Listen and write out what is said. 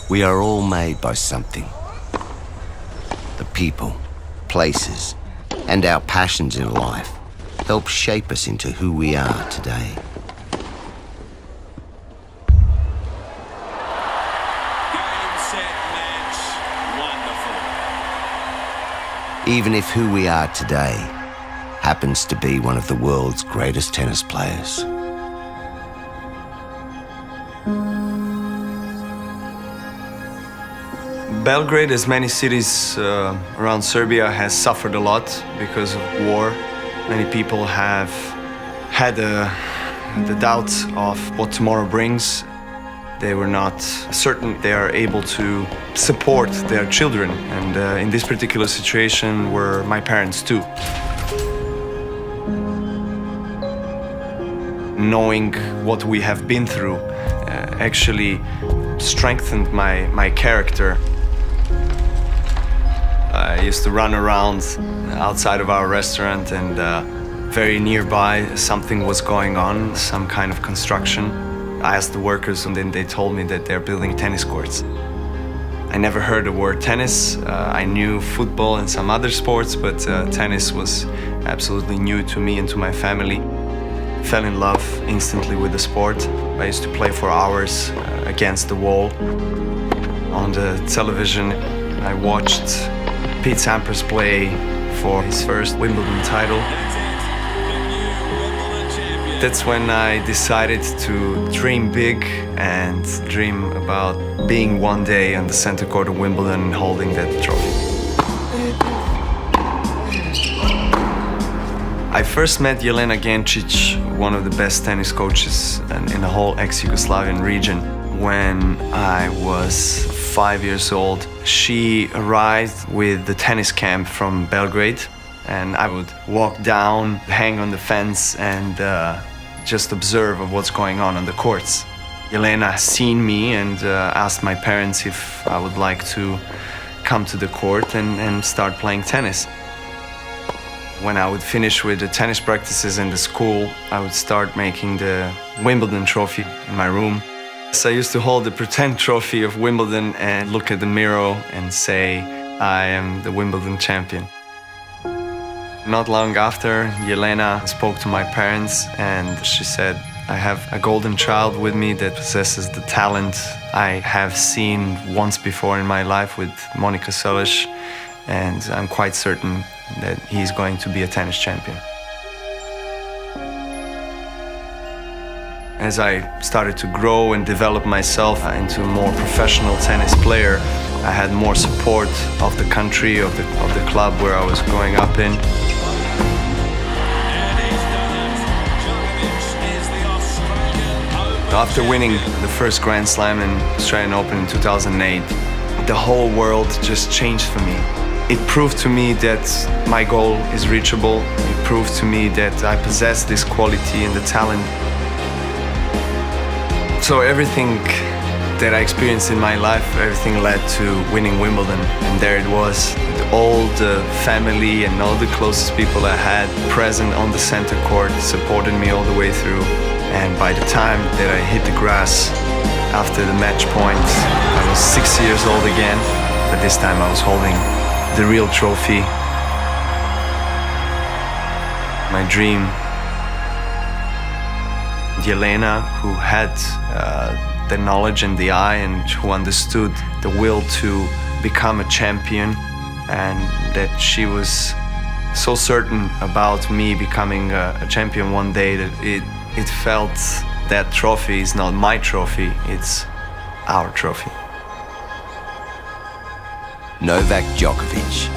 We are all made by something. The people, places, and our passions in life help shape us into who we are today. Game, set, match. Wonderful. Even if who we are today happens to be one of the world's greatest tennis players. Belgrade, as many cities around Serbia, has suffered a lot because of war. Many people have had the doubt of what tomorrow brings. They were not certain they are able to support their children, and in this particular situation were my parents too. Knowing what we have been through actually strengthened my character. I used to run around outside of our restaurant, and very nearby something was going on, some kind of construction. I asked the workers, and then they told me that they're building tennis courts. I never heard the word tennis. I knew football and some other sports, but tennis was absolutely new to me and to my family. Fell in love instantly with the sport. I used to play for hours against the wall. On the television, I watched Pete Sampras play for his first Wimbledon title. That's when I decided to dream big and dream about being one day on the center court of Wimbledon and holding that trophy. I first met Jelena Gencic, one of the best tennis coaches in the whole ex-Yugoslavian region, when I was 5 years old. She arrived with the tennis camp from Belgrade, and I would walk down, hang on the fence, and just observe of what's going on the courts. Jelena seen me and asked my parents if I would like to come to the court and start playing tennis. When I would finish with the tennis practices in the school, I would start making the Wimbledon trophy in my room. So I used to hold the pretend trophy of Wimbledon and look at the mirror and say, I am the Wimbledon champion. Not long after, Jelena spoke to my parents, and she said, I have a golden child with me that possesses the talent I have seen once before in my life with Monica Seles, and I'm quite certain that he's going to be a tennis champion. As I started to grow and develop myself into a more professional tennis player, I had more support of the country, of the club where I was growing up in. After winning the first Grand Slam in Australian Open in 2008, the whole world just changed for me. It proved to me that my goal is reachable. It proved to me that I possess this quality and the talent. So everything that I experienced in my life, everything led to winning Wimbledon. And there it was, all the family and all the closest people I had present on the center court, supported me all the way through. And by the time that I hit the grass after the match point, I was 6 years old again, but this time I was holding the real trophy. My dream. Jelena, who had the knowledge and the eye, and who understood the will to become a champion, and that she was so certain about me becoming a champion one day that it felt that trophy is not my trophy, it's our trophy. Novak Djokovic.